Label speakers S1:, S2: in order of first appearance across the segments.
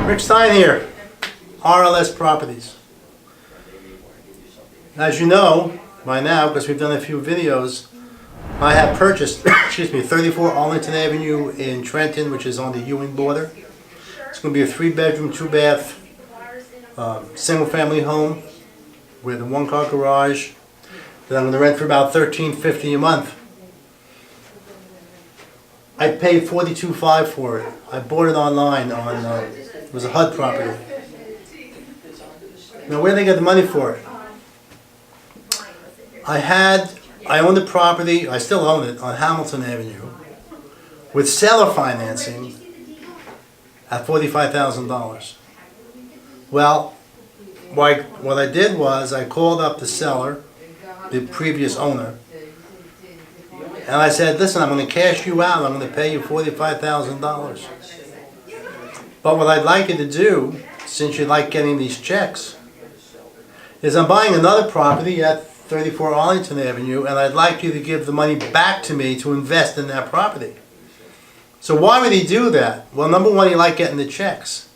S1: Rick Stein here, RLS Properties. As you know by now, because we've done a few videos, I have purchased 34 Arlington Avenue in Trenton, which is on the Ewing border. It's going to be a 3-bedroom, 2-bath, single-family home with a 1-car garage that I'm going to rent for about $13.50 a month. I paid $42.5 for it. I bought it online on, it was a HUD property. Now where did they get the money for it? I owned the property, I still own it, on Hamilton Avenue with seller financing at $45,000. Well, what I did was I called up the seller, the previous owner, and I said, listen, I'm going to cash you out. I'm going to pay you $45,000. But what I'd like you to do, since you like getting these checks, is I'm buying another property at 34 Arlington Avenue, and I'd like you to give the money back to me to invest in that property. So why would he do that? Well, number one, he liked getting the checks.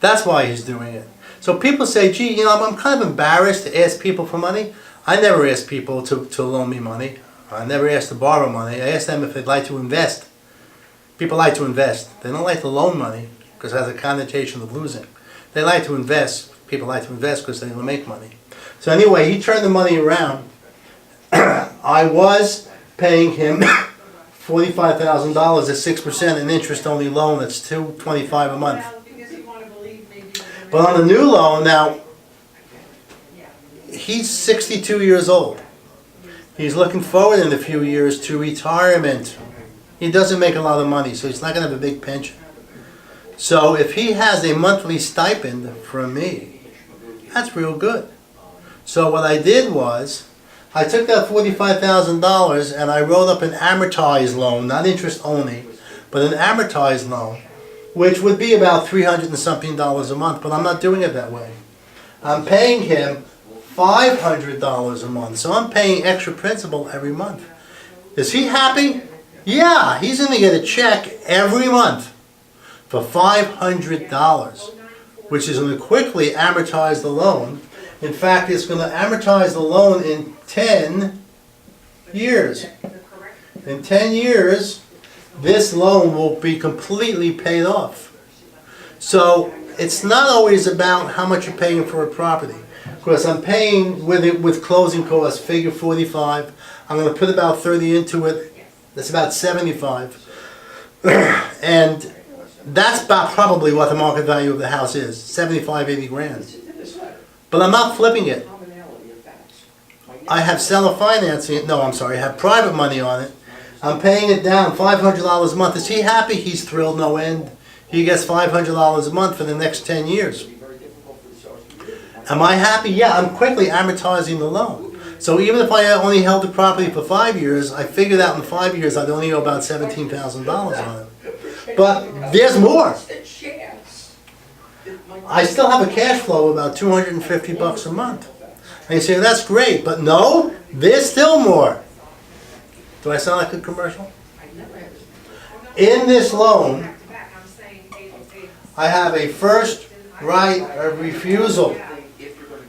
S1: That's why he's doing it. So people say, gee, I'm kind of embarrassed to ask people for money. I never ask people to loan me money. I never ask to borrow money. I ask them if they'd like to invest. People like to invest. They don't like to loan money because it has a connotation of losing. They like to invest. People like to invest because they want to make money. So anyway, he turned the money around. I was paying him $45,000 at 6% an interest-only loan. That's $225 a month. But on the new loan, now, he's 62 years old. He's looking forward in a few years to retirement. He doesn't make a lot of money, so he's not going to have a big pension. So if he has a monthly stipend from me, that's real good. So what I did was, I took that $45,000 and I wrote up an amortized loan, not interest only, but an amortized loan, which would be about $300 and something a month, but I'm not doing it that way. I'm paying him $500 a month, so I'm paying extra principal every month. Is he happy? Yeah, he's going to get a check every month for $500, which is going to quickly amortize the loan. In fact, it's going to amortize the loan in 10 years. In 10 years, this loan will be completely paid off. So it's not always about how much you're paying for a property. Of course, I'm paying with closing costs, figure 45. I'm going to put about 30 into it. That's about 75. And that's about probably what the market value of the house is, 75, 80 grand. But I'm not flipping it. I have seller financing it. No, I'm sorry, I have private money on it. I'm paying it down $500 a month. Is he happy? He's thrilled no end. He gets $500 a month for the next 10 years. Am I happy? Yeah, I'm quickly amortizing the loan. So even if I only held the property for 5 years, I figured out in 5 years I'd only owe about $17,000 on it. But there's more. I still have a cash flow of about $250 a month. And you say, that's great, but no, there's still more. Do I sound like a commercial? In this loan, I have a first right of refusal,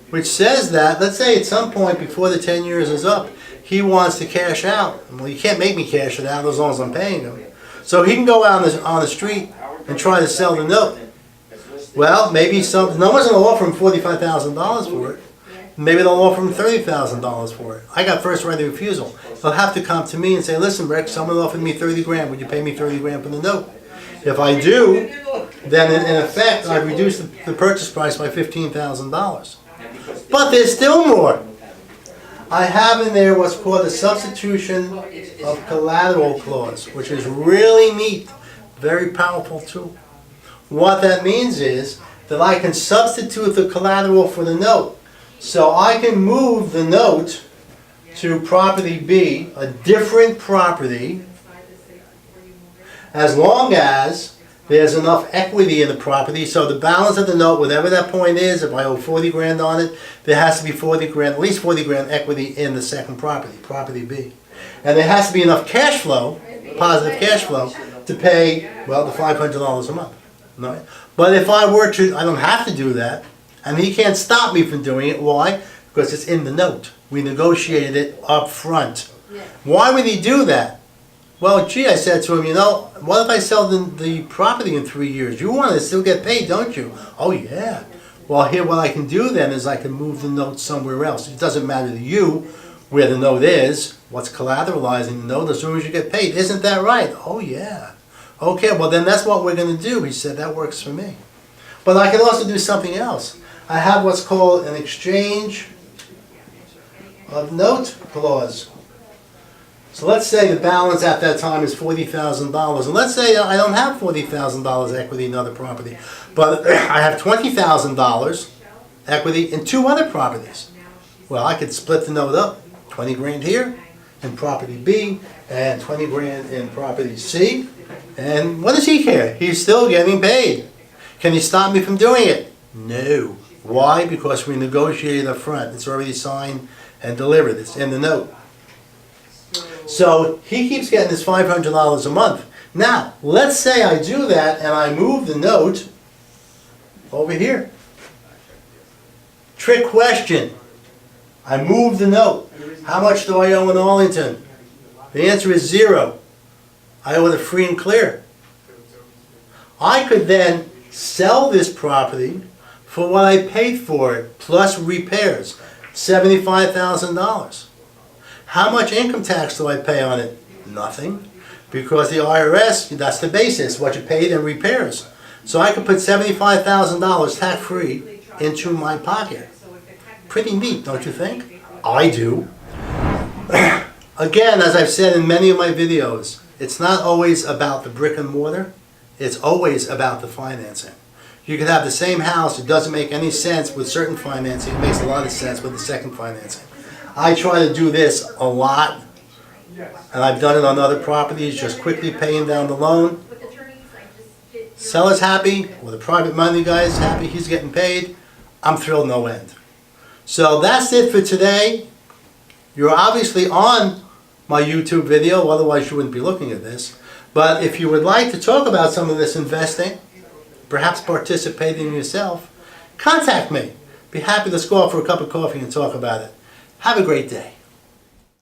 S1: which says that, let's say at some point before the 10 years is up, he wants to cash out. Well, you can't make me cash it out as long as I'm paying him. So he can go out on the street and try to sell the note. Well, maybe no one's going to offer him $45,000 for it. Maybe they'll offer him $30,000 for it. I got first right of refusal. They'll have to come to me and say, listen, Rick, someone offered me 30 grand. Would you pay me 30 grand for the note? If I do, then in effect, I reduce the purchase price by $15,000. But there's still more. I have in there what's called a substitution of collateral clause, which is really neat, very powerful too. What that means is that I can substitute the collateral for the note. So I can move the note to property B, a different property, as long as there's enough equity in the property. So the balance of the note, whatever that point is, if I owe 40 grand on it, there has to be 40 grand, at least 40 grand equity in the second property, property B. And there has to be enough cash flow, positive cash flow, to pay, well, the $500 a month. No. But if I were to, I don't have to do that, and he can't stop me from doing it. Why? Because it's in the note. We negotiated it up front. Why would he do that? Well, gee, I said to him, you know, what if I sell the property in 3 years? You want to still get paid, don't you? Oh, yeah. Well, here, what I can do then is I can move the note somewhere else. It doesn't matter to you where the note is, what's collateralizing the note, as soon as you get paid. Isn't that right? Oh, yeah. Okay, well, then that's what we're going to do. He said, that works for me. But I can also do something else. I have what's called an exchange of note clause. So let's say the balance at that time is $40,000. And let's say I don't have $40,000 equity in another property, but I have $20,000 equity in 2 other properties. Well, I could split the note up, 20 grand here in property B and 20 grand in property C. And what does he care? He's still getting paid. Can he stop me from doing it? No. Why? Because we negotiated up front. It's already signed and delivered. It's in the note. So he keeps getting his $500 a month. Now, let's say I do that and I move the note over here. Trick question. I move the note. How much do I owe in Arlington? The answer is 0. I owe it free and clear. I could then sell this property for what I paid for it, plus repairs, $75,000. How much income tax do I pay on it? Nothing. Because the IRS, that's the basis, what you paid in repairs. So I could put $75,000 tax-free into my pocket. Pretty neat, don't you think? I do. Again, as I've said in many of my videos, it's not always about the brick and mortar. It's always about the financing. You could have the same house. It doesn't make any sense with certain financing. It makes a lot of sense with the second financing. I try to do this a lot, and I've done it on other properties, just quickly paying down the loan. Seller's happy, or the private money guy is happy, he's getting paid. I'm thrilled no end. So that's it for today. You're obviously on my YouTube video, otherwise you wouldn't be looking at this. But if you would like to talk about some of this investing, perhaps participating yourself, contact me. Be happy to go out for a cup of coffee and talk about it. Have a great day.